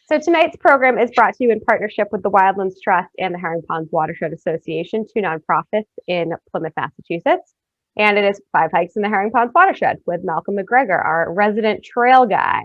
So tonight's program is brought to you in partnership with the Wildlands Trust and the Herring Ponds Watershed Association, two nonprofits in Plymouth, Massachusetts. And it is Five Hikes in the Herring Ponds Watershed with Malcolm MacGregor, our resident trail guy.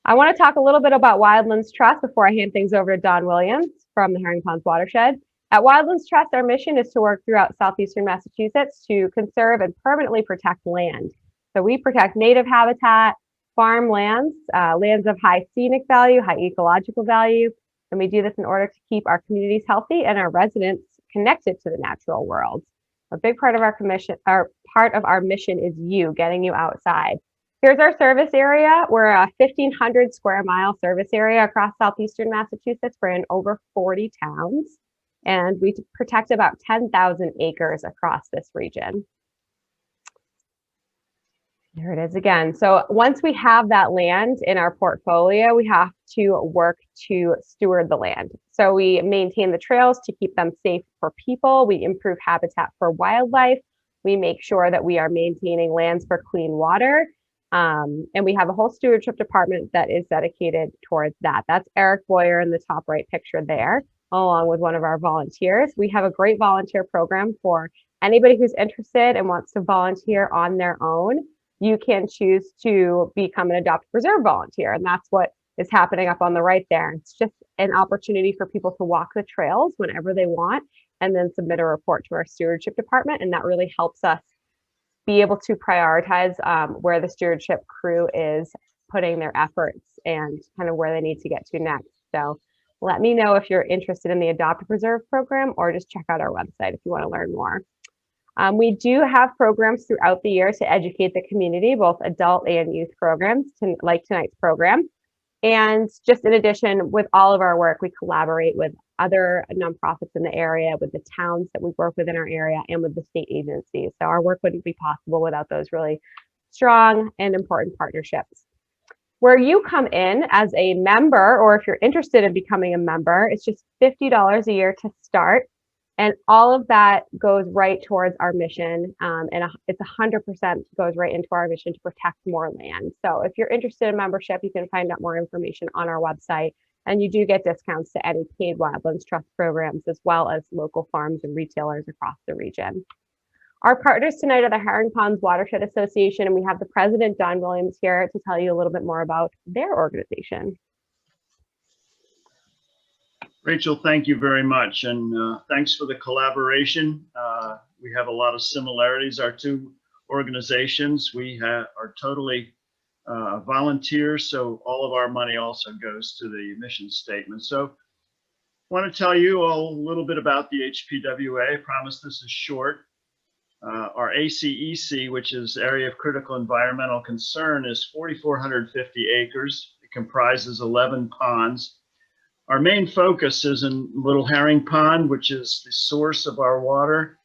I want to talk a little bit about Wildlands Trust before I hand things over to Don Williams from the Herring Ponds Watershed. At Wildlands Trust, our mission is to work throughout southeastern Massachusetts to conserve and permanently protect land. So we protect native habitat, farmlands, lands of high scenic value, high ecological value, and we do this in order to keep our communities healthy and our residents connected to the natural world. A big part of our mission is you, getting you outside. Here's our service area. We're a 1,500 square mile service area across southeastern Massachusetts. We're in over 40 towns, and we protect about 10,000 acres across this region. There it is again. So once we have that land in our portfolio, we have to work to steward the land. So we maintain the trails to keep them safe for people. We improve habitat for wildlife. We make sure that we are maintaining lands for clean water. And we have a whole stewardship department that is dedicated towards that. That's Eric Boyer in the top right picture there, along with one of our volunteers. We have a great volunteer program for anybody who's interested and wants to volunteer on their own. You can choose to become an Adopt Preserve volunteer, and that's what is happening up on the right there. It's just an opportunity for people to walk the trails whenever they want and then submit a report to our stewardship department, and that really helps us be able to prioritize where the stewardship crew is putting their efforts and kind of where they need to get to next. So let me know if you're interested in the Adopt Preserve program, or just check out our website if you want to learn more. We do have programs throughout the year to educate the community, both adult and youth programs, like tonight's program. And just in addition, with all of our work, we collaborate with other nonprofits in the area, with the towns that we work with in our area, and with the state agencies. So our work wouldn't be possible without those really strong and important partnerships. Where you come in as a member, or if you're interested in becoming a member, it's just $50 a year to start. And all of that goes right towards our mission. And it's 100% goes right into our mission to protect more land. So if you're interested in membership, you can find out more information on our website. And you do get discounts to any paid Wildlands Trust programs, as well as local farms and retailers across the region. Our partners tonight are the Herring Ponds Watershed Association, and we have the president, Don Williams, here to tell you a little bit more about their organization. Rachel, thank you very much, and thanks for the collaboration. We have a lot of similarities. Our two organizations, are totally volunteers, so all of our money also goes to the mission statement. So I want to tell you all a little bit about the HPWA. I promise this is short. Our ACEC, which is Area of Critical Environmental Concern, is 4,450 acres. It comprises 11 ponds. Our main focus is in Little Herring Pond, which is the source of our water,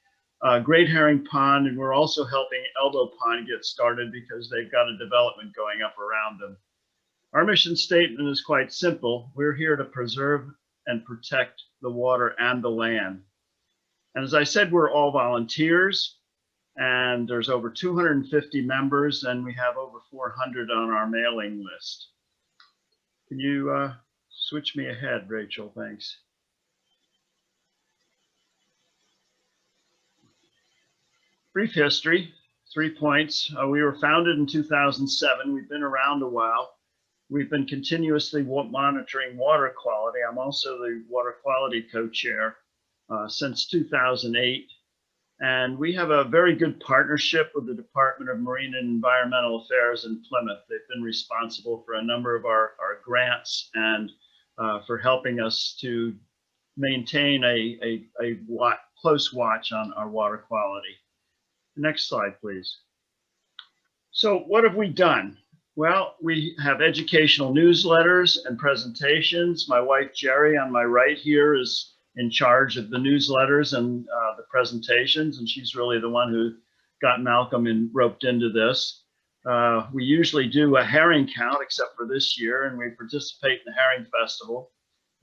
Great Herring Pond, and we're also helping Elbow Pond get started because they've got a development going up around them. Our mission statement is quite simple. We're here to preserve and protect the water and the land. And as I said, we're all volunteers, and there's over 250 members, and we have over 400 on our mailing list. Can you switch me ahead, Rachel? Thanks. Brief history, 3 points. We were founded in 2007. We've been around a while. We've been continuously monitoring water quality. I'm also the water quality co-chair since 2008. And we have a very good partnership with the Department of Marine and Environmental Affairs in Plymouth. They've been responsible for a number of our grants and for helping us to maintain a close watch on our water quality. Next slide, please. So what have we done? Well, we have educational newsletters and presentations. My wife, Jerry, on my right here is in charge of the newsletters and the presentations, and she's really the one who got Malcolm roped into this. We usually do a herring count, except for this year, and we participate in the Herring Festival.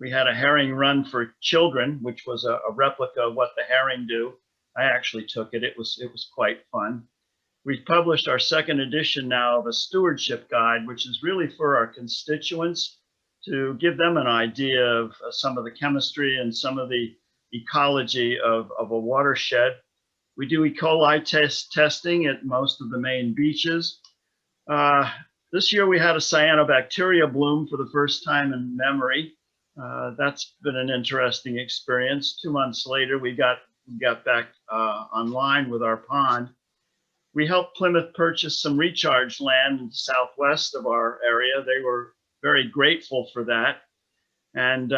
We had a herring run for children, which was a replica of what the herring do. I actually took it. It was quite fun. We've published our second edition now of a stewardship guide, which is really for our constituents to give them an idea of some of the chemistry and some of the ecology of a watershed. We do E. coli testing at most of the main beaches. This year we had a cyanobacteria bloom for the first time in memory. That's been an interesting experience. 2 months later, we got back online with our pond. We helped Plymouth purchase some recharge land in the southwest of our area. They were very grateful for that, and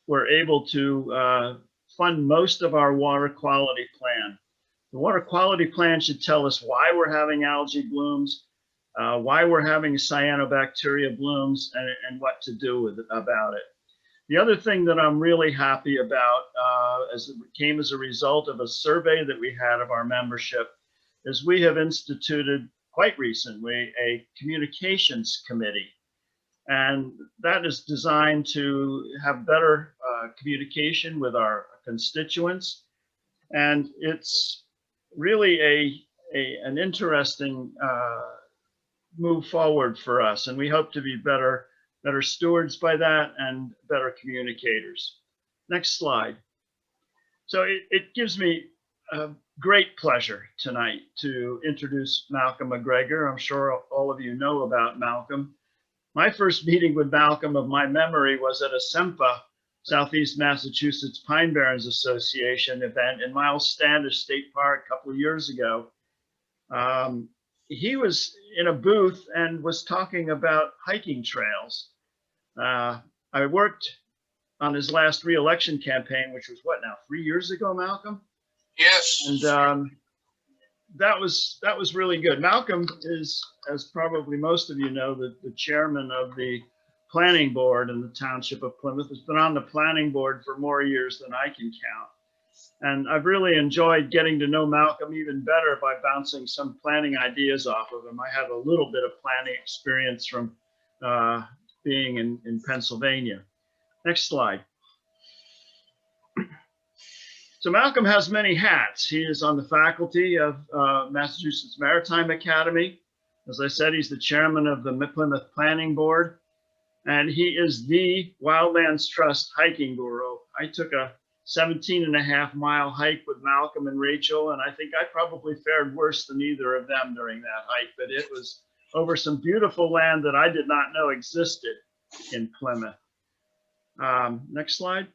were able to fund most of our water quality plan. The water quality plan should tell us why we're having algae blooms, why we're having cyanobacteria blooms, and what to do about it. The other thing that I'm really happy about, as it came as a result of a survey that we had of our membership, is we have instituted quite recently a communications committee. And that is designed to have better communication with our constituents. And it's really an interesting move forward for us. And we hope to be better stewards by that and better communicators. Next slide. So it gives me a great pleasure tonight to introduce Malcolm MacGregor. I'm sure all of you know about Malcolm. My first meeting with Malcolm of my memory was at a SEMPA, Southeast Massachusetts Pine Barrens Association event in Miles Standish State Park a couple of years ago. He was in a booth and was talking about hiking trails. I worked on his last re-election campaign, which was what now, 3 years ago, Malcolm? Yes. And that was really good. Malcolm is, as probably most of you know, the chairman of the planning board in the township of Plymouth. Has been on the planning board for more years than I can count. And I've really enjoyed getting to know Malcolm even better by bouncing some planning ideas off of him. I have a little bit of planning experience from being in Pennsylvania. Next slide. So Malcolm has many hats. He is on the faculty of Massachusetts Maritime Academy. As I said, he's the chairman of the Plymouth Planning Board, and he is the Wildlands Trust hiking guru. I took a 17.5-mile hike with Malcolm and Rachel, and I think I probably fared worse than either of them during that hike, but it was over some beautiful land that I did not know existed in Plymouth. Next slide.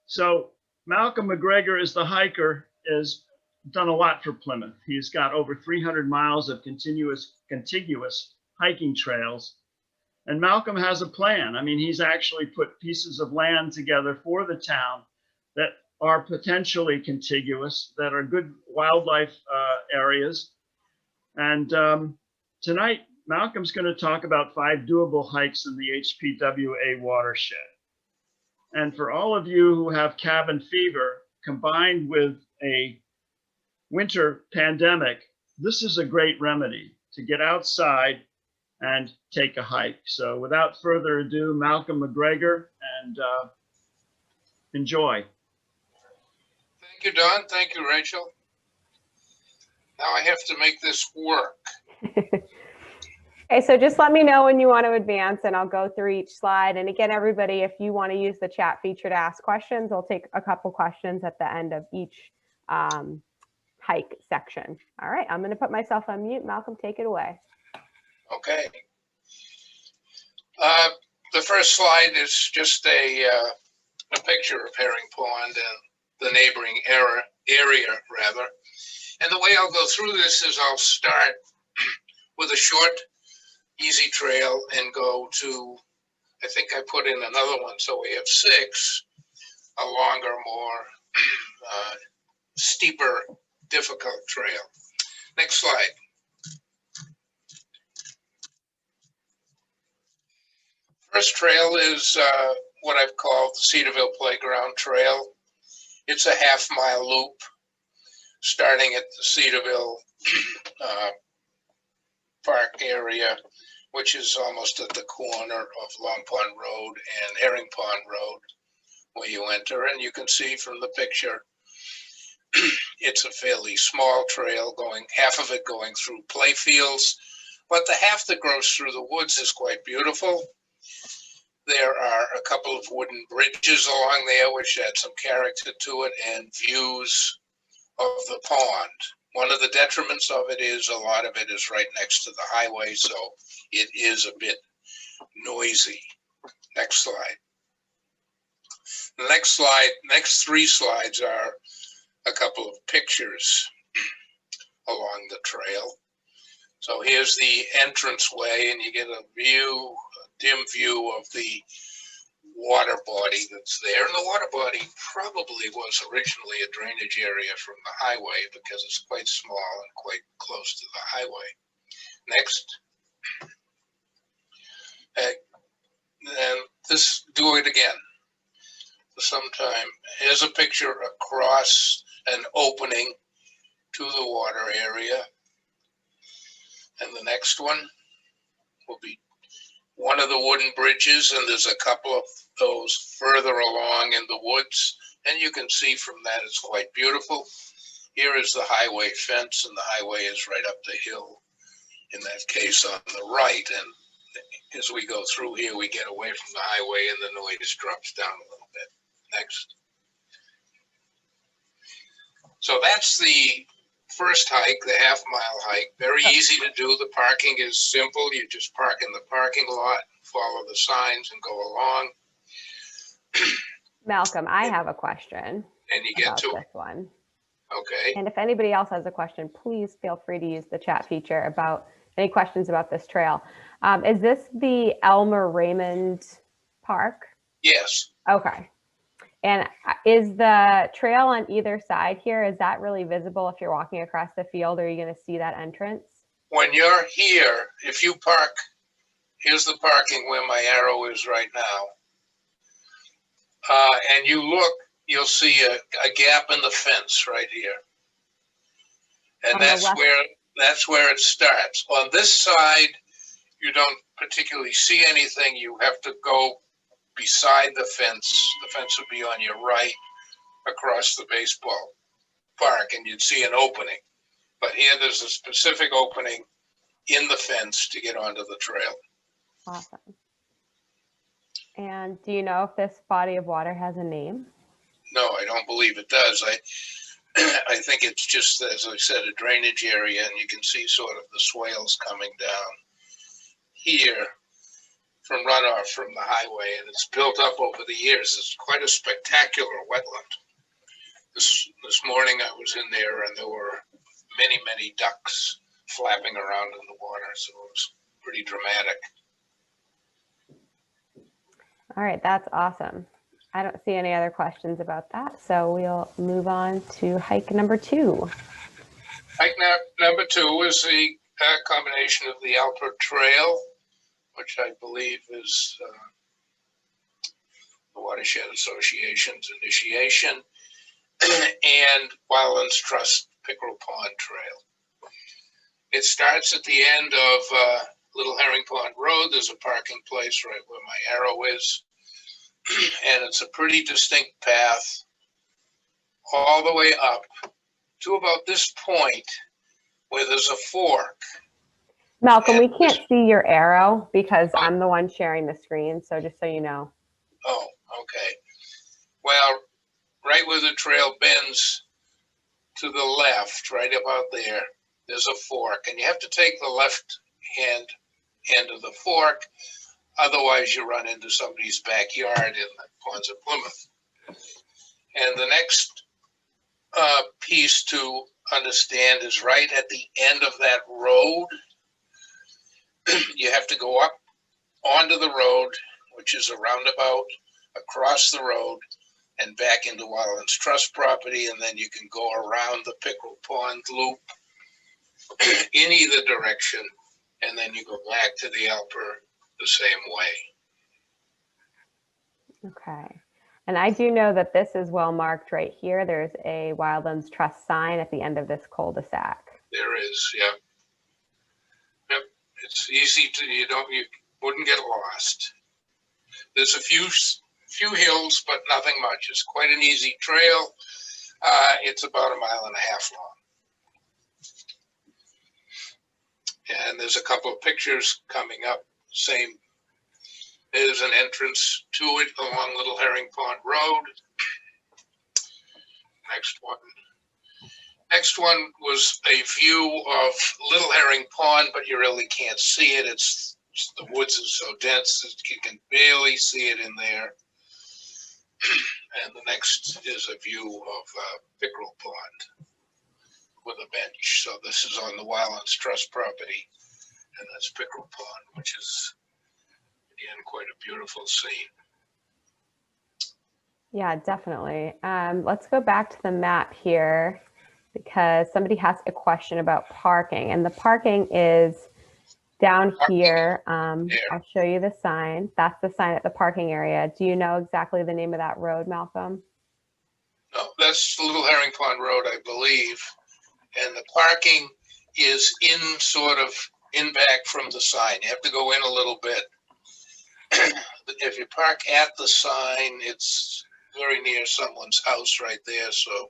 So Malcolm MacGregor, as the hiker, has done a lot for Plymouth. He's got over 300 miles of contiguous hiking trails. And Malcolm has a plan. I mean, he's actually put pieces of land together for the town that are potentially contiguous, that are good wildlife areas. And tonight, Malcolm's going to talk about 5 doable hikes in the HPWA watershed. And for all of you who have cabin fever combined with a winter pandemic, this is a great remedy to get outside and take a hike. So without further ado, Malcolm MacGregor, and enjoy. Thank you, Don. Thank you, Rachel. Now I have to make this work. Okay, so just let me know when you want to advance and I'll go through each slide. And again, everybody, if you want to use the chat feature to ask questions, I'll take a couple questions at the end of each hike section. All right, I'm going to put myself on mute. Malcolm, take it away. Okay. The first slide is just a picture of Herring Pond and the neighboring area, rather. And the way I'll go through this is I'll start with a short, easy trail and go to, I think I put in another one, so we have 6, a longer, more steeper, difficult trail. Next slide. First trail is what I've called the Cedarville Playground Trail. It's a half-mile loop starting at the Cedarville Park area, which is almost at the corner of Long Pond Road and Herring Pond Road, where you enter. And you can see from the picture, it's a fairly small trail, half of it going through play fields, but the half that goes through the woods is quite beautiful. There are a couple of wooden bridges along there which add some character to it, and views of the pond. One of the detriments of it is a lot of it is right next to the highway, so it is a bit noisy. Next slide. The next three slides are a couple of pictures along the trail. So here's the entranceway, and you get a view, a dim view of the water body that's there. And the water body probably was originally a drainage area from the highway because it's quite small and quite close to the highway. Next. And this, do it again. Sometime. Here's a picture across an opening to the water area. And the next one will be one of the wooden bridges, and there's a couple of those further along in the woods, and you can see from that it's quite beautiful. Here is the highway fence, and the highway is right up the hill, in that case on the right. And as we go through here, we get away from the highway and the noise drops down a little bit. Next. So that's the first hike, the half-mile hike. Very easy to do. The parking is simple. You just park in the parking lot, follow the signs, and go along. Malcolm, I have a question. And you get to this one. Okay. And if anybody else has a question, please feel free to use the chat feature about any questions about this trail. Is this the Elmer Raymond Park? Yes. Okay. And is the trail on either side here, is that really visible if you're walking across the field? Or are you going to see that entrance? When you're here, if you park, here's the parking where my arrow is right now. And you look, you'll see a gap in the fence right here. And that's where it starts. On this side, you don't particularly see anything. You have to go beside the fence. The fence would be on your right across the baseball park, and you'd see an opening. But here there's a specific opening in the fence to get onto the trail. Awesome. And do you know if this body of water has a name? No, I don't believe it does. I think it's just, as I said, a drainage area, and you can see sort of the swales coming down here from runoff from the highway, and it's built up over the years. It's quite a spectacular wetland. This morning I was in there, and there were many, many ducks flapping around in the water, so it was pretty dramatic. All right, that's awesome. I don't see any other questions about that, so we'll move on to hike number 2. Hike number 2 is the combination of the Alper Trail, which I believe is the Watershed Association's initiation, and Wildlands Trust Pickerel Pond Trail. It starts at the end of Little Herring Pond Road. There's a parking place right where my arrow is, and it's a pretty distinct path all the way up to about this point where there's a fork. Malcolm, we can't see your arrow because I'm the one sharing the screen, so just so you know. Oh, okay. Well, right where the trail bends to the left, right about there, there's a fork, and you have to take the left hand end of the fork, otherwise you run into somebody's backyard in the ponds of Plymouth. And the next piece to understand is right at the end of that road. You have to go up onto the road, which is a roundabout, across the road, and back into Wildlands Trust property, and then you can go around the Pickerel Pond loop in either direction, and then you go back to the Alper the same way. Okay. And I do know that this is well marked right here. There's a Wildlands Trust sign at the end of this cul-de-sac. There is, yeah. Yep. It's easy to, you wouldn't get lost. There's a few hills, but nothing much. It's quite an easy trail. It's about 1.5 miles long. And there's a couple of pictures coming up, same There's an entrance to it along Little Herring Pond Road. Next one was a view of Little Herring Pond, but you really can't see it. The woods are so dense that you can barely see it in there. And the next is a view of Pickerel Pond with a bench. So this is on the Wildlands Trust property, and that's Pickerel Pond, which is, again, quite a beautiful scene. Yeah, definitely. Let's go back to the map here because somebody has a question about parking, and the parking is down here. I'll show you the sign. That's the sign at the parking area. Do you know exactly the name of that road, Malcolm? No, that's Little Herring Pond Road, I believe. And the parking is in back from the sign. You have to go in a little bit. If you park at the sign, it's very near someone's house right there. So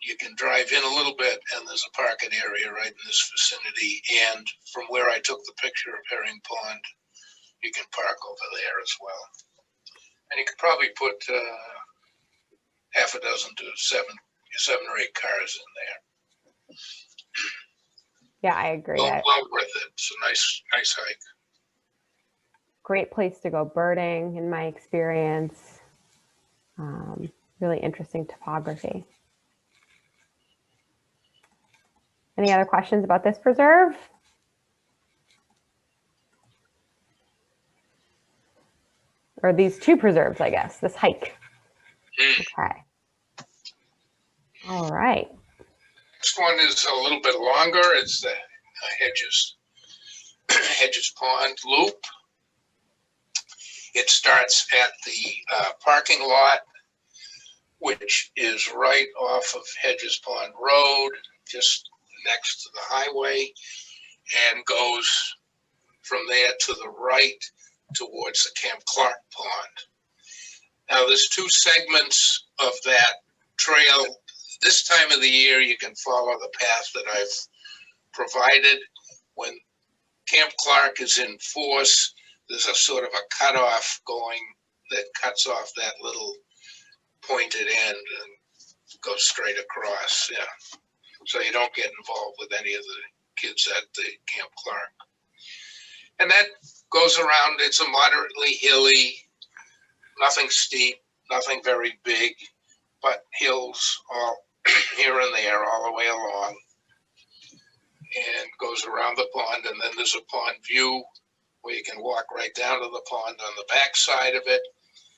you can drive in a little bit and there's a parking area right in this vicinity. And from where I took the picture of Herring Pond, you can park over there as well. And you could probably put half a dozen to seven or eight cars in there. Yeah, I agree. Well worth it. It's a nice hike. Great place to go birding, in my experience. Really interesting topography. Any other questions about this preserve? Or these two preserves, I guess, this hike. Okay. All right. Next one is a little bit longer. It's the Hedges Pond Loop. It starts at the parking lot, which is right off of Hedges Pond Road, just next to the highway, and goes from there to the right towards the Camp Clark Pond. Now, there's two segments of that trail. This time of the year, you can follow the path that I've provided. When Camp Clark is in force, there's a sort of a cutoff going that cuts off that little pointed end and goes straight across. Yeah. So you don't get involved with any of the kids at the Camp Clark. And that goes around. It's a moderately hilly, nothing steep, nothing very big, but hills all here and there all the way along, and goes around the pond. And then there's a pond view where you can walk right down to the pond on the back side of it.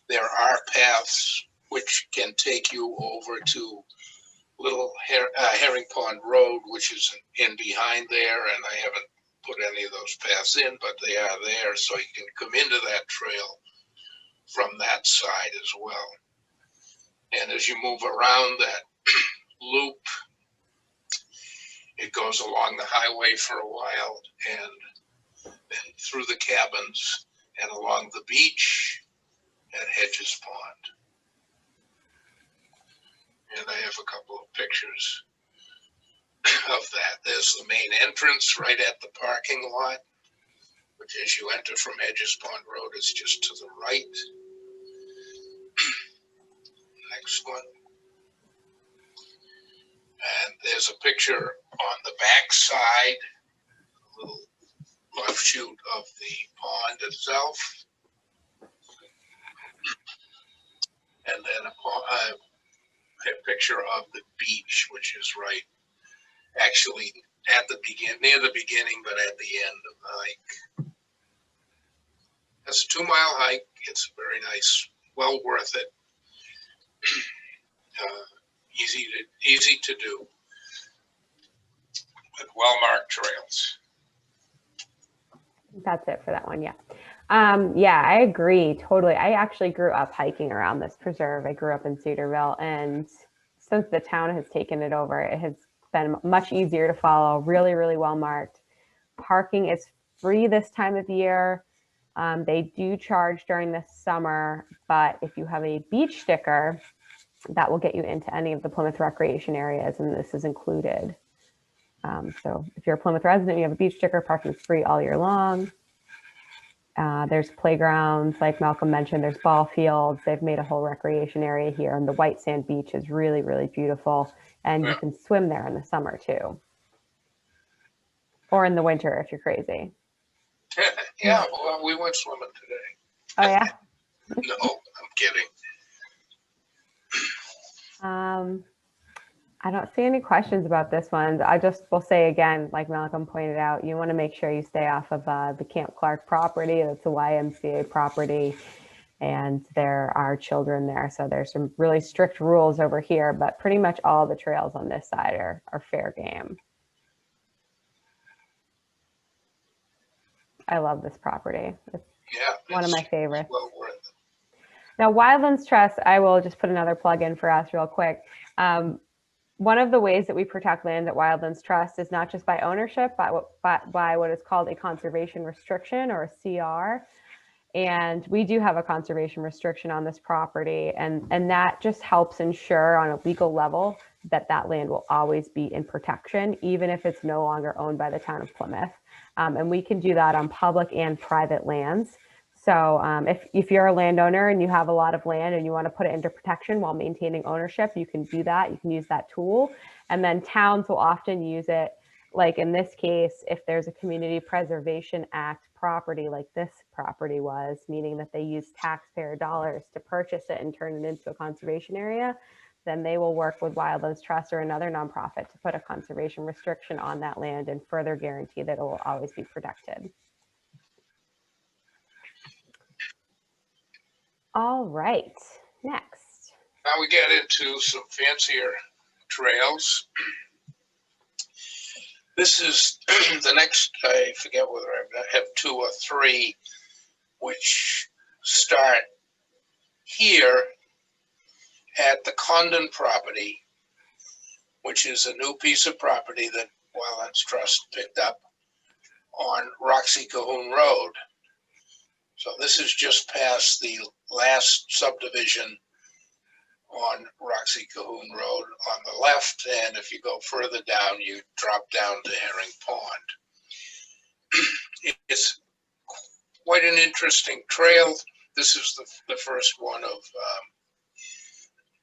There are paths which can take you over to Little Herring Pond Road, which is in behind there, and I haven't put any of those paths in, but they are there, so you can come into that trail from that side as well. And as you move around that loop, it goes along the highway for a while, and then through the cabins and along the beach at Hedges Pond. And I have a couple of pictures of that. There's the main entrance right at the parking lot, which as you enter from Hedges Pond Road is just to the right. Next one. And there's a picture on the back side, a little offshoot of the pond itself. And then a picture of the beach, which is right actually at the near the beginning, but at the end of the hike. That's a 2-mile hike. It's very nice, well worth it. Easy to do with well-marked trails. That's it for that one. Yeah. Yeah, I agree totally. I actually grew up hiking around this preserve. I grew up in Cedarville, and since the town has taken it over, it has been much easier to follow, really, really well marked. Parking is free this time of year. They do charge during the summer, but if you have a beach sticker, that will get you into any of the Plymouth recreation areas, and this is included. So if you're a Plymouth resident, you have a beach sticker, parking is free all year long. There's playgrounds, like Malcolm mentioned, there's ball fields. They've made a whole recreation area here, and the white sand beach is really, really beautiful. And you can swim there in the summer too, or in the winter if you're crazy. Yeah, well, we went swimming today. Oh yeah. No, I'm kidding. I don't see any questions about this one. I just will say again, like Malcolm pointed out, you want to make sure you stay off of the Camp Clark property. That's a YMCA property, and there are children there. So there's some really strict rules over here, but pretty much all the trails on this side are fair game. I love this property. It's one of my favorites. Well worth it. Now, Wildlands Trust, I will just put another plug in for us real quick. One of the ways that we protect land at Wildlands Trust is not just by ownership, but by what is called a conservation restriction, or a CR. And we do have a conservation restriction on this property, and that just helps ensure on a legal level that that land will always be in protection, even if it's no longer owned by the town of Plymouth. And we can do that on public and private lands. So if you're a landowner and you have a lot of land and you want to put it into protection while maintaining ownership, you can do that. You can use that tool. And then towns will often use it, like in this case, if there's a Community Preservation Act property like this property was, meaning that they use taxpayer dollars to purchase it and turn it into a conservation area, then they will work with Wildlands Trust or another nonprofit to put a conservation restriction on that land and further guarantee that it will always be protected. All right, next. Now we get into some fancier trails. This is the next, I forget whether I have 2 or 3, which start here at the Condon property, which is a new piece of property that Wildlands Trust picked up on Roxy Cahoon Road. So this is just past the last subdivision on Roxy Cahoon Road on the left, and if you go further down, you drop down to Herring Pond. It's quite an interesting trail. This is the first one of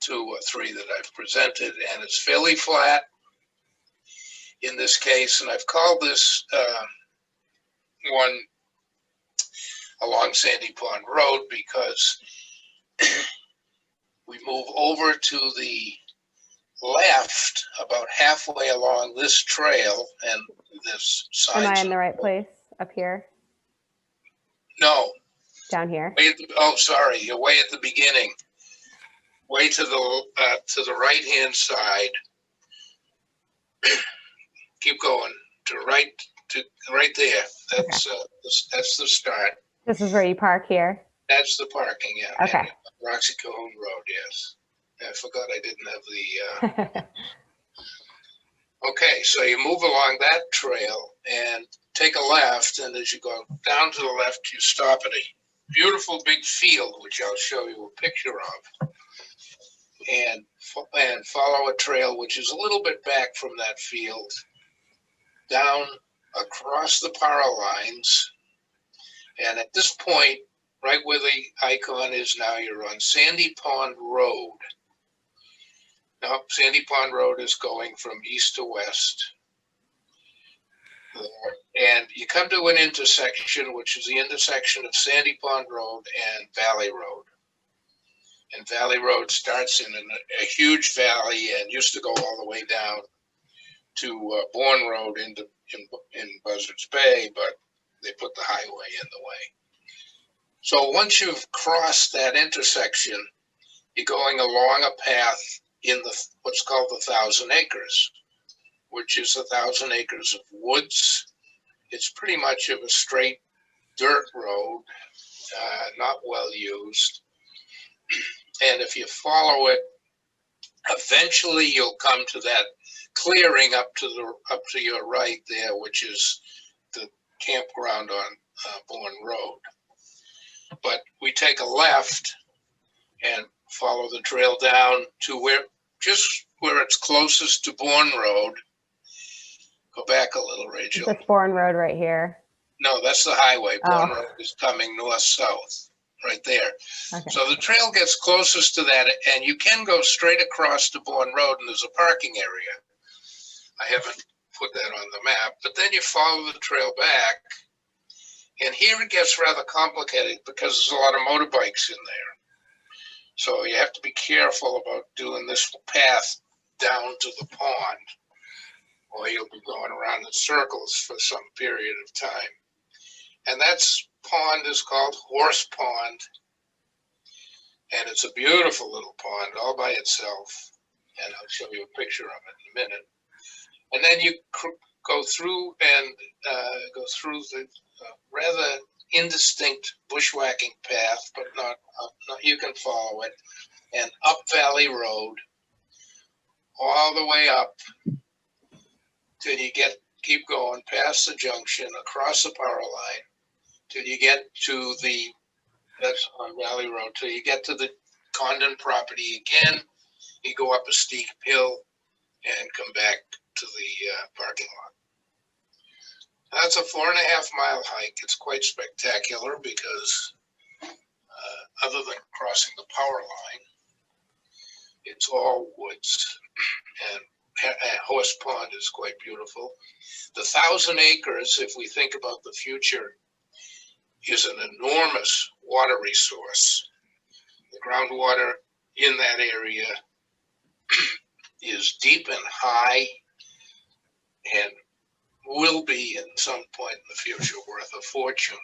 2 or 3 that I've presented, and it's fairly flat in this case, and I've called this one along Sandy Pond Road because we move over to the left about halfway along this trail, and this sign. Am I in the right place up here? No. Down here? Oh, sorry, you're way at the beginning. Way to the right-hand side. Keep going to right there. That's that's the start. This is where you park here? That's the parking, yeah. Okay. Roxy Cahoon Road, yes. I forgot I didn't have the... Okay, so you move along that trail and take a left, and as you go down to the left, you stop at a beautiful big field, which I'll show you a picture of, and follow a trail which is a little bit back from that field, down across the power lines, and at this point, right where the icon is now, you're on Sandy Pond Road. Now, Sandy Pond Road is going from east to west. And you come to an intersection, which is the intersection of Sandy Pond Road and Valley Road. And Valley Road starts in a huge valley and used to go all the way down to Bourne Road in Buzzards Bay, but they put the highway in the way. So once you've crossed that intersection, you're going along a path in what's called the 1,000 Acres, which is 1,000 acres of woods. It's pretty much of a straight dirt road, not well used. And if you follow it, eventually you'll come to that clearing up to your right there, which is the campground on Bourne Road. But we take a left and follow the trail down to just where it's closest to Bourne Road. Go back a little, Rachel. This Bourne Road right here. No, that's the highway. Bourne Oh. Road is coming north-south, right there. Okay. So the trail gets closest to that, and you can go straight across to Bourne Road, and there's a parking area. I haven't put that on the map, but then you follow the trail back, and here it gets rather complicated because there's a lot of motorbikes in there. So you have to be careful about doing this path down to the pond, or you'll be going around in circles for some period of time. And that's pond is called Horse Pond, and it's a beautiful little pond all by itself. And I'll show you a picture of it in a minute. And then you go through and the rather indistinct bushwhacking path, but not you can follow it, and up Valley Road, all the way up till you keep going past the junction, across the power line, till you get to that's on Valley Road, till you get to the Condon property again. You go up a steep hill and come back to the parking lot. That's a 4.5-mile hike. It's quite spectacular because other than crossing the power line, it's all woods, and Horse Pond is quite beautiful. The 1,000 acres, if we think about the future, is an enormous water resource. The groundwater in that area is deep and high, and will be at some point in the future worth a fortune.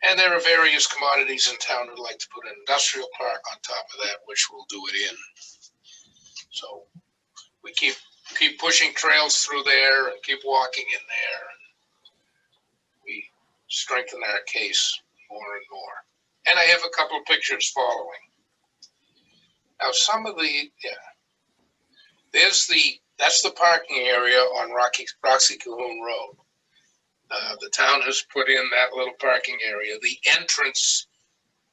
And there are various commodities in town who'd like to put an industrial park on top of that, which we'll do it in. So we keep pushing trails through there and keep walking in there, and we strengthen our case more and more. And I have a couple of pictures following. Now some of the, that's the parking area on Roxy Cahoon Road. The town has put in that little parking area. The entrance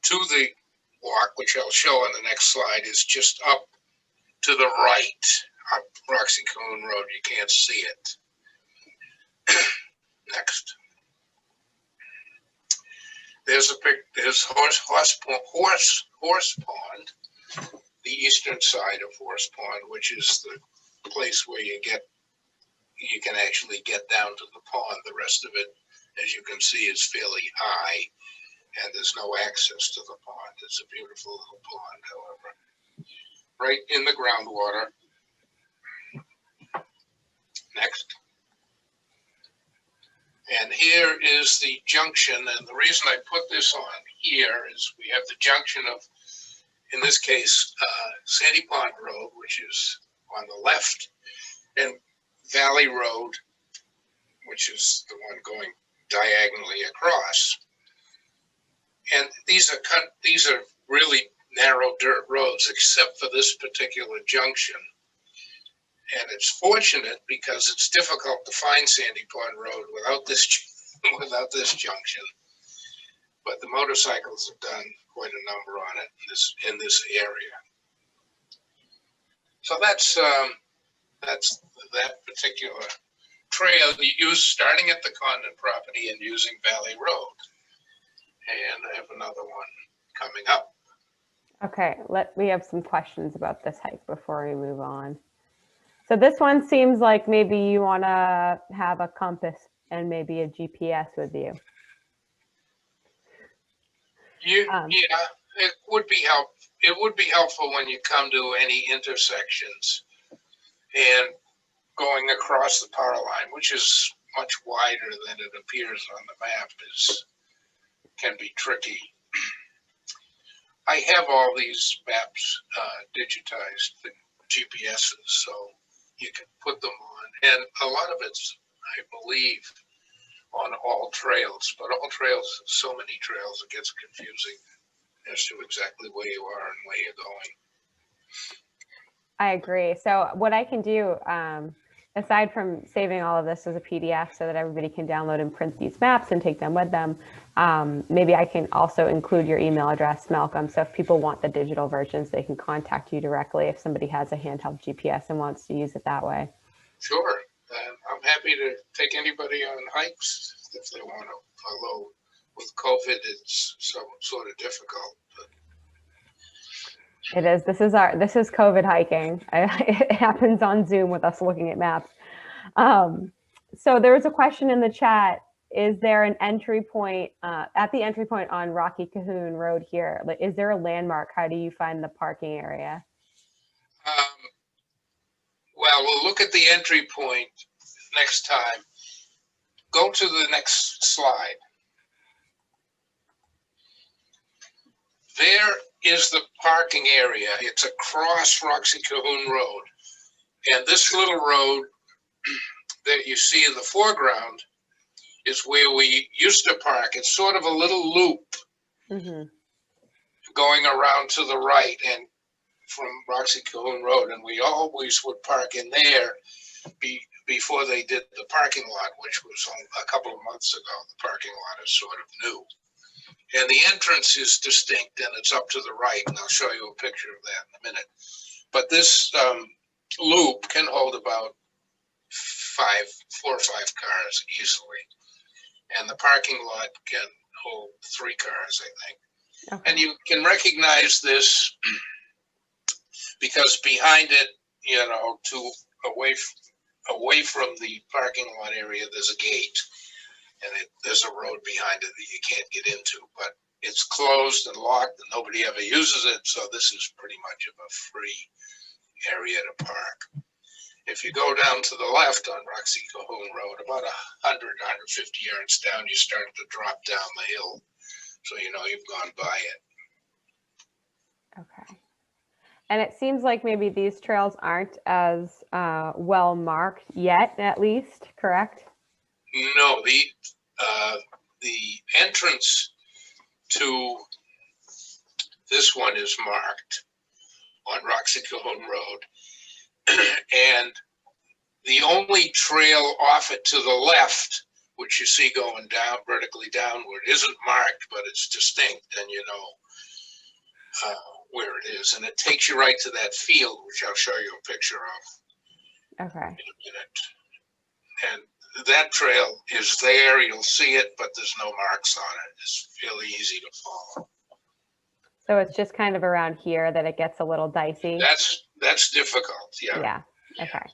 to the walk, which I'll show on the next slide, is just up to the right, up Roxy Cahoon Road. You can't see it. Next. There's Horse Pond, the eastern side of Horse Pond, which is the place where you can actually get down to the pond. The rest of it, as you can see, is fairly high, and there's no access to the pond. It's a beautiful little pond, however, right in the groundwater. Next. And here is the junction, and the reason I put this on here is we have the junction of, in this case, Sandy Pond Road, which is on the left, and Valley Road, which is the one going diagonally across. And these are really narrow dirt roads, except for this particular junction. And it's fortunate because it's difficult to find Sandy Pond Road without this junction. But the motorcycles have done quite a number on it in this area. So that's that particular trail you use, starting at the Condon property and using Valley Road. And I have another one coming up. Okay, we have some questions about this hike before we move on. So this one seems like maybe you want to have a compass and maybe a GPS with you. Yeah, it would be helpful when you come to any intersections and going across the power line, which is much wider than it appears on the map, can be tricky. I have all these maps digitized, the GPSs, so you can put them on, and a lot of it's, I believe, on all trails, but all trails, so many trails, it gets confusing as to exactly where you are and where you're going. I agree. So what I can do, aside from saving all of this as a PDF so that everybody can download and print these maps and take them with them, maybe I can also include your email address, Malcolm. So if people want the digital versions, they can contact you directly if somebody has a handheld GPS and wants to use it that way. Sure. I'm happy to take anybody on hikes if they want to. Although with COVID, it's sort of difficult. It is. This is COVID hiking. It happens on Zoom with us looking at maps. So there was a question in the chat. Is there an entry point at the entry point on Rocky Cahoon Road here? Like, is there a landmark? How do you find the parking area? Well, we'll look at the entry point next time. Go to the next slide. There is the parking area. It's across Roxy Cahoon Road. And this little road that you see in the foreground is where we used to park. It's sort of a little loop going around to the right and from Roxy Cahoon Road. And we always would park in there before they did the parking lot, which was a couple of months ago. The parking lot is sort of new. And the entrance is distinct and it's up to the right. And I'll show you a picture of that in a minute. But this loop can hold about 4 or 5 cars easily. And the parking lot can hold 3 cars, I think. Okay. And you can recognize this because behind it, you know, away from the parking lot area, there's a gate. And there's a road behind it that you can't get into, but it's closed and locked and nobody ever uses it. So this is pretty much of a free area to park. If you go down to the left on Roxy Cahoon Road, about 100, 150 yards down, you start to drop down the hill. So you know you've gone by it. Okay. And it seems like maybe these trails aren't as well marked yet, at least, correct? No, the entrance to this one is marked on Roxy Cahoon Road. And the only trail off it to the left, which you see going down, vertically downward, isn't marked, but it's distinct, and you know where it is. And it takes you right to that field, which I'll show you a picture of okay. in a minute. And that trail is there, you'll see it, but there's no marks on it. It's really easy to follow. So it's just kind of around here that it gets a little dicey. That's difficult, yeah. Yeah, okay.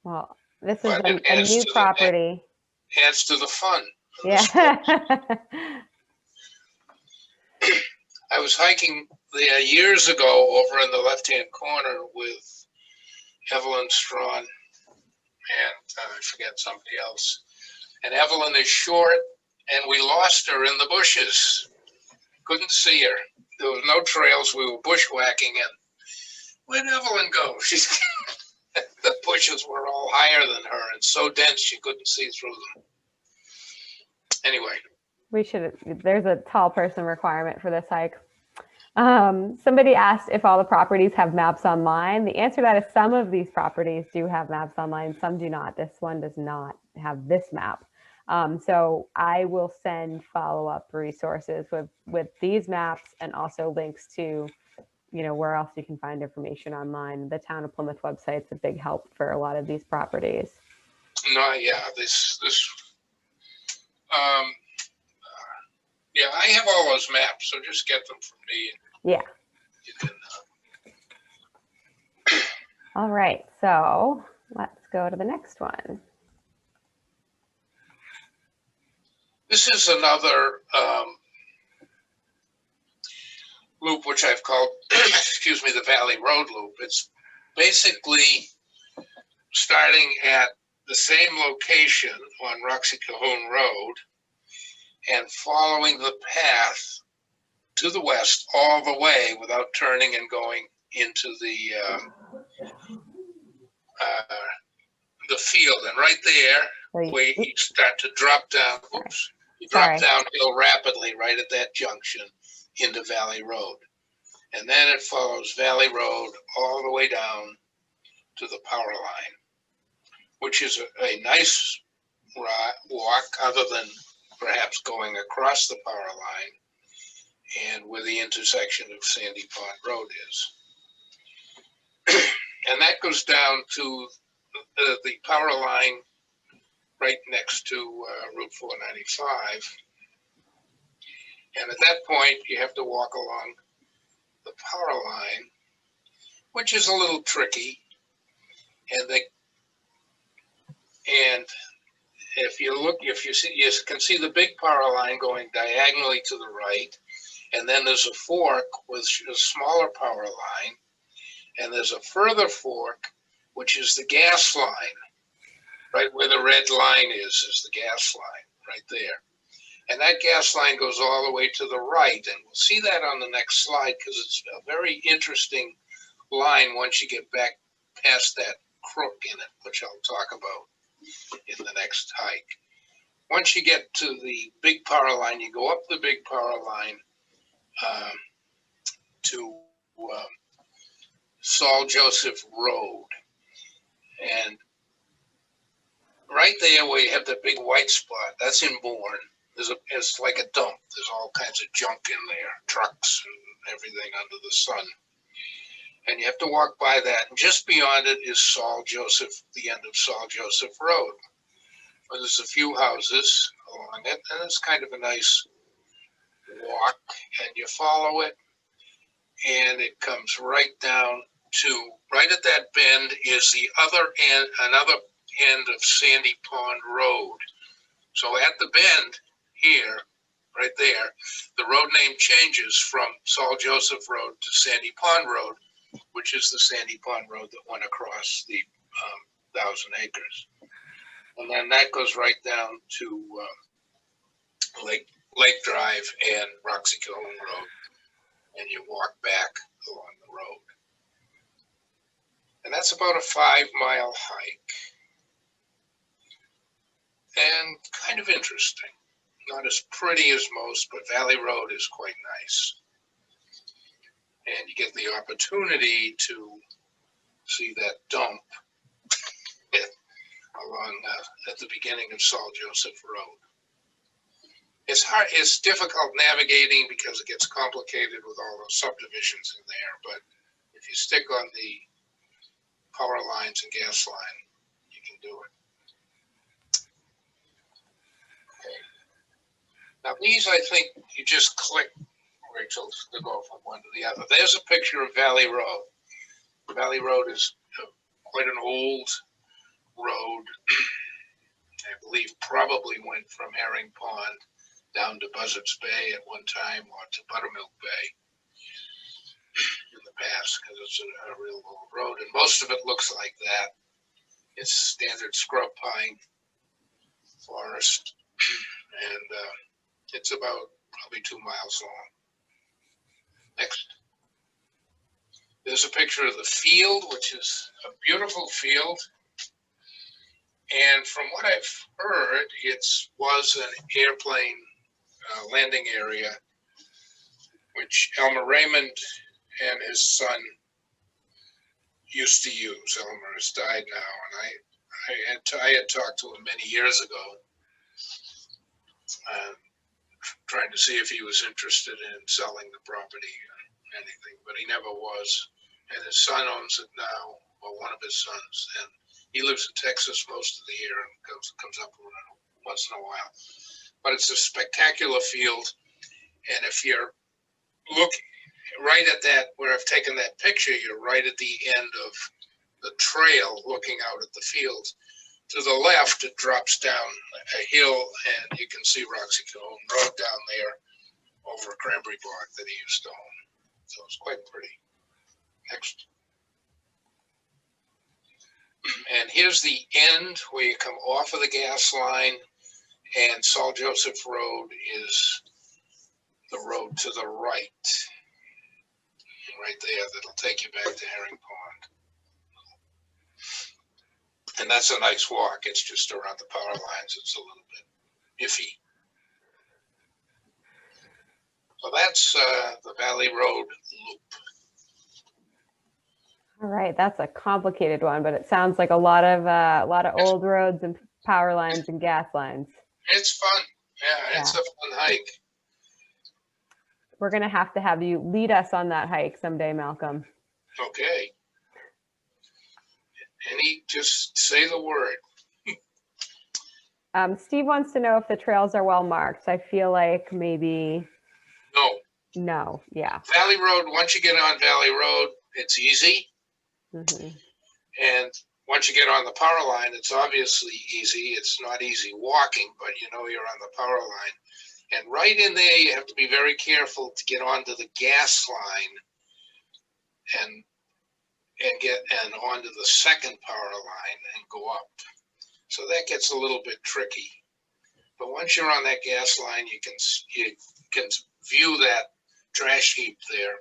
Well, this is a new property. Adds to the fun. Yeah. I was hiking there years ago over in the left-hand corner with Evelyn Strawn and I forget somebody else. And Evelyn is short, and we lost her in the bushes. Couldn't see her. There was no trails. We were bushwhacking, and where'd Evelyn go? She's the bushes were all higher than her and so dense you couldn't see through them. Anyway. There's a tall person requirement for this hike. Somebody asked if all the properties have maps online. The answer to that is some of these properties do have maps online, some do not. This one does not have this map. So I will send follow-up resources with these maps and also links to, you know, where else you can find information online. The Town of Plymouth website is a big help for a lot of these properties. No, yeah, yeah, I have all those maps, so just get them from me. Yeah. You can, all right, so let's go to the next one. This is another loop, which I've called, excuse me, the Valley Road Loop. It's basically starting at the same location on Roxy Cahoon Road and following the path to the west all the way without turning and going into the field. And right there, we start to drop down. Oops, you drop downhill rapidly right at that junction into Valley Road. And then it follows Valley Road all the way down to the power line, which is a nice walk other than perhaps going across the power line and where the intersection of Sandy Pond Road is. And that goes down to the power line right next to Route 495. And at that point, you have to walk along the power line, which is a little tricky. And if you look, you can see the big power line going diagonally to the right, and then there's a fork with a smaller power line, and there's a further fork, which is the gas line. Right where the red line is the gas line, right there. And that gas line goes all the way to the right, and we'll see that on the next slide because it's a very interesting line once you get back past that crook in it, which I'll talk about in the next hike. Once you get to the big power line, you go up the big power line to Saul Joseph Road. And right there where you have the big white spot, that's in Bourne. It's like a dump. There's all kinds of junk in there, trucks and everything under the sun. And you have to walk by that. And just beyond it is Saul Joseph, the end of Saul Joseph Road. Well, there's a few houses along it, and it's kind of a nice walk. And you follow it, and it comes right down to, right at that bend is the other end, another end of Sandy Pond Road. So at the bend here, right there, the road name changes from Saul Joseph Road to Sandy Pond Road, which is the Sandy Pond Road that went across the 1,000 acres. And then that goes right down to Lake Drive and Roxy Kiln Road, and you walk back along the road. And that's about a 5-mile hike. And kind of interesting. Not as pretty as most, but Valley Road is quite nice. And you get the opportunity to see that dump along at the beginning of Saul Joseph Road. It's difficult navigating because it gets complicated with all those subdivisions in there, but if you stick on the power lines and gas line, you can do it. Now these, I think you just click, Rachel, to go from one to the other. There's a picture of Valley Road. Valley Road is quite an old road. I believe probably went from Herring Pond down to Buzzards Bay at one time, or to Buttermilk Bay in the past, because it's a real old road. And most of it looks like that. It's standard scrub pine forest. And it's about probably 2 miles long. Next. There's a picture of the field, which is a beautiful field. And from what I've heard, it was an airplane landing area, which Elmer Raymond and his son used to use. Elmer has died now, and I had talked to him many years ago, trying to see if he was interested in selling the property or anything, but he never was. And his son owns it now, or one of his sons, and he lives in Texas most of the year and comes up around once in a while. But it's a spectacular field, and if you're looking right at that, where I've taken that picture, you're right at the end of the trail looking out at the field. To the left, it drops down a hill, and you can see Roxy Kiln Road down there over a cranberry bog that he used to own. So it's quite pretty. Next. And here's the end where you come off of the gas line, and Saul Joseph Road is the road to the right. Right there, that'll take you back to Herring Pond. And that's a nice walk. It's just around the power lines. It's a little bit iffy. So that's the Valley Road loop. All right, that's a complicated one, but it sounds like a lot of old roads and power lines and gas lines. It's fun. Yeah, it's a fun hike. We're gonna have to have you lead us on that hike someday, Malcolm. Okay. Just say the word. Steve wants to know if the trails are well marked. I feel like maybe no. Yeah. Valley Road, once you get on Valley Road, it's easy. Mhm. And once you get on the power line, it's obviously easy. It's not easy walking, but you know you're on the power line. And right in there, you have to be very careful to get onto the gas line and get onto the second power line and go up. So that gets a little bit tricky. But once you're on that gas line, you can view that trash heap there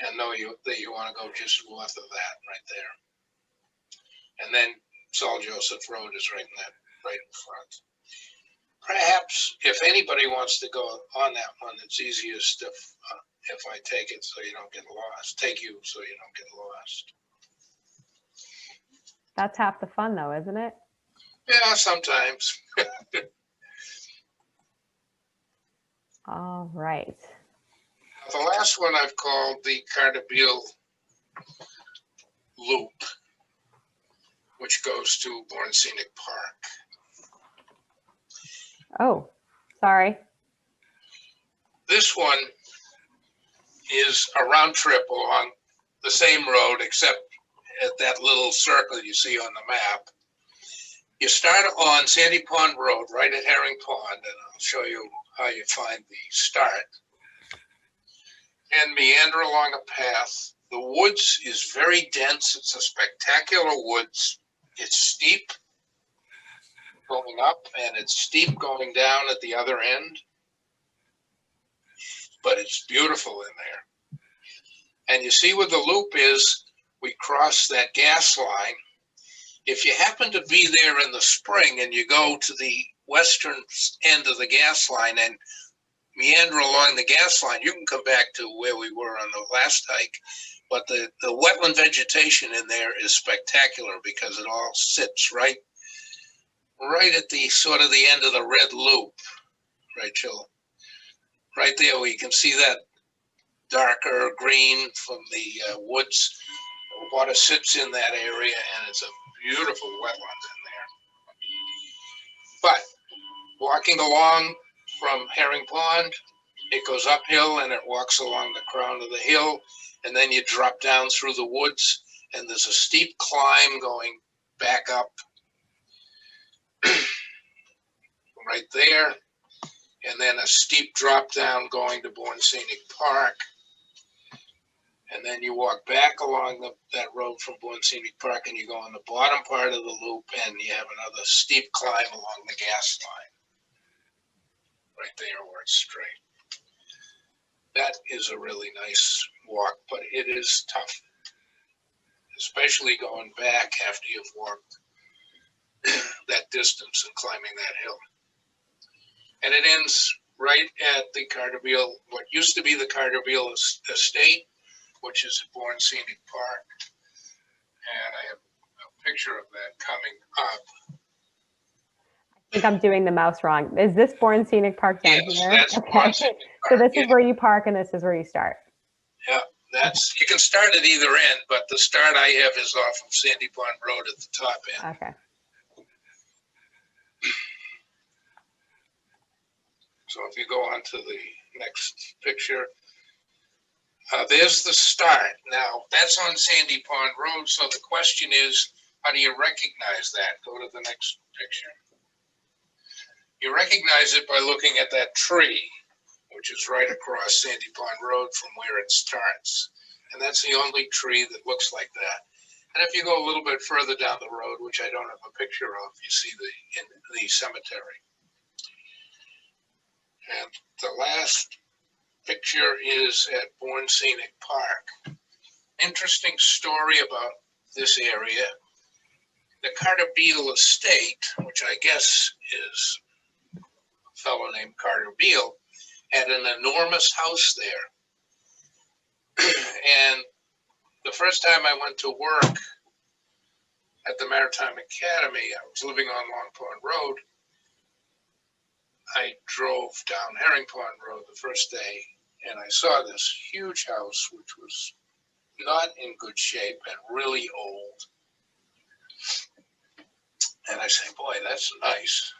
and know that you want to go just north of that right there. And then Saul Joseph Road is right in front. Perhaps if anybody wants to go on that one, it's easiest if I take it so you don't get lost. Take you so you don't get lost. That's half the fun, though, isn't it? Yeah, sometimes. All right. The last one I've called the Carterville Loop, which goes to Bourne Scenic Park. Oh, sorry. This one is a round trip along the same road, except at that little circle you see on the map. You start on Sandy Pond Road, right at Herring Pond, and I'll show you how you find the start. And meander along a path. The woods is very dense. It's a spectacular woods. It's steep going up, and it's steep going down at the other end. But it's beautiful in there. And you see where the loop is, we cross that gas line. If you happen to be there in the spring and you go to the western end of the gas line and meander along the gas line, you can come back to where we were on the last hike. But the wetland vegetation in there is spectacular because it all sits right at the sort of the end of the red loop, right, Jill? Right there where you can see that darker green from the woods. The water sits in that area, and it's a beautiful wetland in there. But walking along from Herring Pond, it goes uphill and it walks along the crown of the hill, and then you drop down through the woods, and there's a steep climb going back up right there, and then a steep drop down going to Bourne Scenic Park. And then you walk back along that road from Bourne Scenic Park, and you go on the bottom part of the loop, and you have another steep climb along the gas line. Right there where it's straight. That is a really nice walk, but it is tough, especially going back after you've walked that distance and climbing that hill. And it ends right at the Carterville, what used to be the Carterville Estate, which is at Bourne Scenic Park. And I have a picture of that coming up. I think I'm doing the mouse wrong. Is this Bourne Scenic Park down Yes, here? that's Bourne Scenic Park. So this is where you park and this is where you start. Yeah, you can start at either end, but the start I have is off of Sandy Pond Road at the top end. Okay. So if you go on to the next picture, there's the start. Now, that's on Sandy Pond Road, so the question is, how do you recognize that? Go to the next picture. You recognize it by looking at that tree, which is right across Sandy Pond Road from where it starts. And that's the only tree that looks like that. And if you go a little bit further down the road, which I don't have a picture of, you see the cemetery. And the last picture is at Bourne Scenic Park. Interesting story about this area. The Carter Beale Estate, which I guess is a fellow named Carter Beale, had an enormous house there. And the first time I went to work at the Maritime Academy, I was living on Long Pond Road. I drove down Herring Pond Road the first day, and I saw this huge house, which was not in good shape and really old. And I say, boy, that's nice.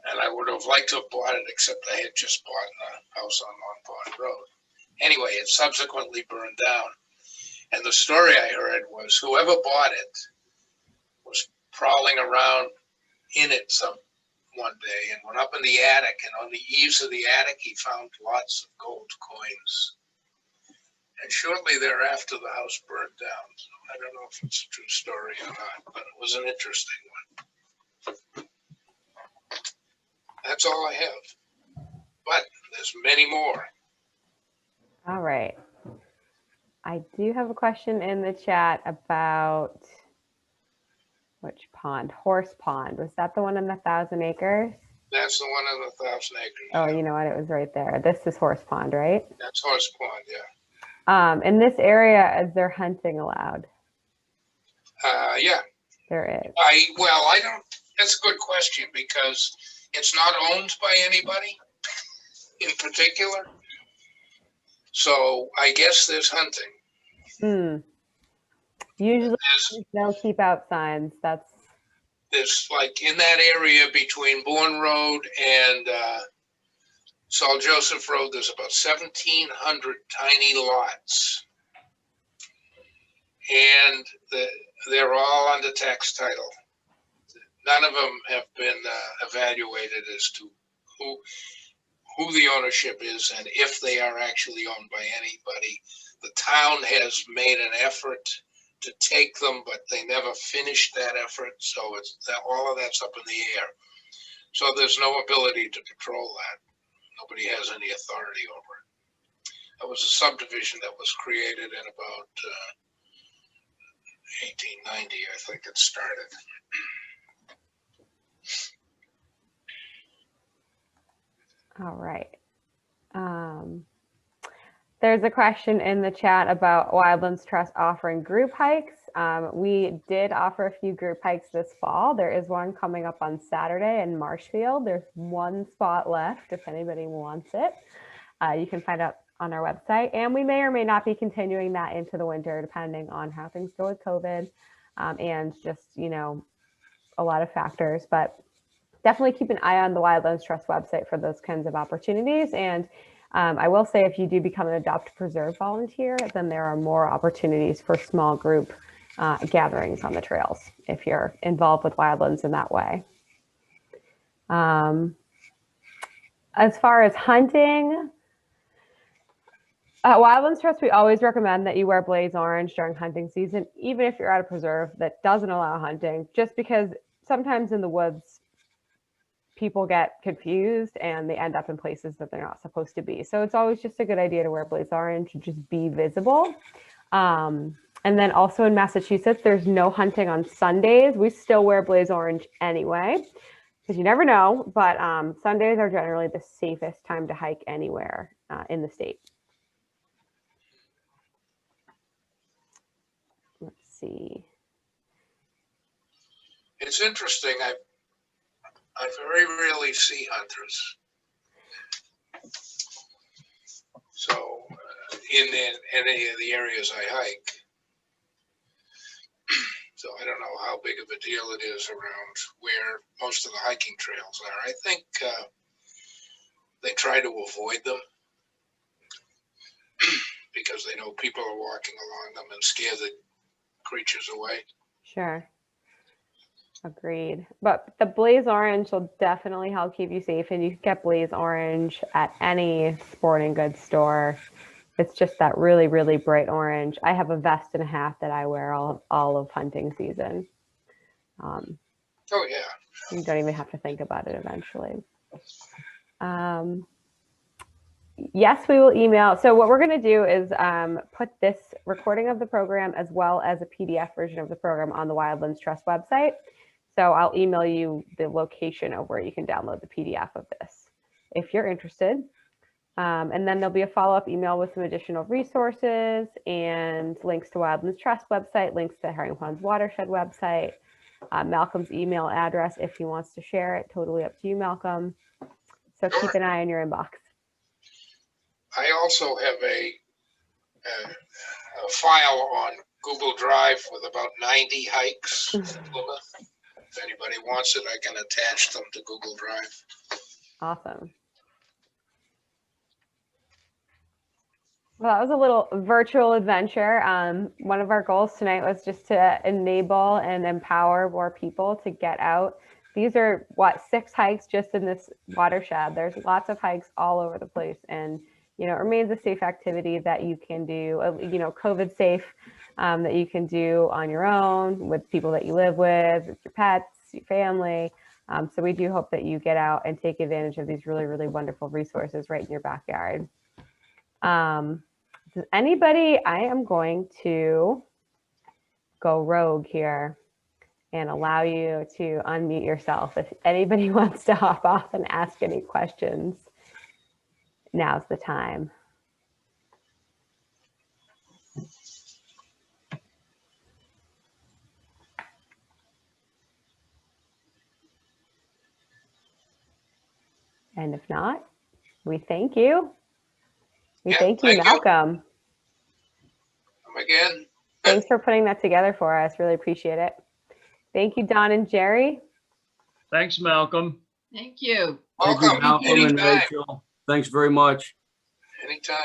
And I would have liked to have bought it, except I had just bought a house on Long Pond Road. Anyway, it subsequently burned down. And the story I heard was whoever bought it was prowling around in it one day and went up in the attic. And on the eaves of the attic, he found lots of gold coins. And shortly thereafter, the house burned down. So I don't know if it's a true story or not, but it was an interesting one. That's all I have. But there's many more. All right. I do have a question in the chat about which pond? Horse Pond. Was that the one in the 1,000 acres? That's the one in the 1,000 acres. Oh, you know what? It was right there. This is Horse Pond, right? That's Horse Pond, yeah. In this area, is there hunting allowed? Yeah. There is. I don't, that's a good question because it's not owned by anybody in particular. So I guess there's hunting. Usually no keep out signs. There's like in that area between Bourne Road and Saul Joseph Road, there's about 1,700 tiny lots. And they're all under tax title. None of them have been evaluated as to who the ownership is and if they are actually owned by anybody. The town has made an effort to take them, but they never finished that effort. So all of that's up in the air. So there's no ability to control that. Nobody has any authority over it. It was a subdivision that was created in about 1890, I think it started. All right. There's a question in the chat about Wildlands Trust offering group hikes. We did offer a few group hikes this fall. There is one coming up on Saturday in Marshfield. There's one spot left if anybody wants it. You can find out on our website. And we may or may not be continuing that into the winter, depending on how things go with COVID and just, a lot of factors. But definitely keep an eye on the Wildlands Trust website for those kinds of opportunities. And I will say if you do become an Adopt Preserve volunteer, then there are more opportunities for small group gatherings on the trails if you're involved with wildlands in that way. As far as hunting, at Wildlands Trust, we always recommend that you wear blaze orange during hunting season, even if you're at a preserve that doesn't allow hunting, just because sometimes in the woods, people get confused and they end up in places that they're not supposed to be. So it's always just a good idea to wear blaze orange and just be visible. And then also in Massachusetts, there's no hunting on Sundays. We still wear blaze orange anyway, because you never know, but Sundays are generally the safest time to hike anywhere in the state. Let's see. It's interesting. I very rarely see hunters. So in any of the areas I hike, so I don't know how big of a deal it is around where most of the hiking trails are. I think they try to avoid them because they know people are walking along them and scare the creatures away. Sure. Agreed. But the blaze orange will definitely help keep you safe, and you can get blaze orange at any sporting goods store. It's just that really, really bright orange. I have a vest and a hat that I wear all of hunting season. Oh, yeah. You don't even have to think about it eventually. Yes, we will email. So what we're going to do is put this recording of the program as well as a PDF version of the program on the Wildlands Trust website. So I'll email you the location of where you can download the PDF of this if you're interested. And then there'll be a follow-up email with some additional resources and links to Wildlands Trust website, links to Herring Pond's Watershed website, Malcolm's email address if he wants to share it. Totally up to you, Malcolm. So keep an eye on your inbox. I also have a file on Google Drive with about 90 hikes in Plymouth. If anybody wants it, I can attach them to Google Drive. Awesome. Well, that was a little virtual adventure. One of our goals tonight was just to enable and empower more people to get out. These are 6 hikes just in this watershed. There's lots of hikes all over the place, and it remains a safe activity that you can do, COVID safe, that you can do on your own with people that you live with your pets, your family. So we do hope that you get out and take advantage of these really, really wonderful resources right in your backyard. Does anybody, I am going to go rogue here and allow you to unmute yourself. If anybody wants to hop off and ask any questions, now's the time. And if not, we thank you. We thank you, Malcolm. Come again. Thanks for putting that together for us. Really appreciate it. Thank you, Don and Jerry. Thanks, Malcolm. Thank you. Welcome. Thank you, Malcolm and Anytime. Rachel. Thanks very much. Anytime.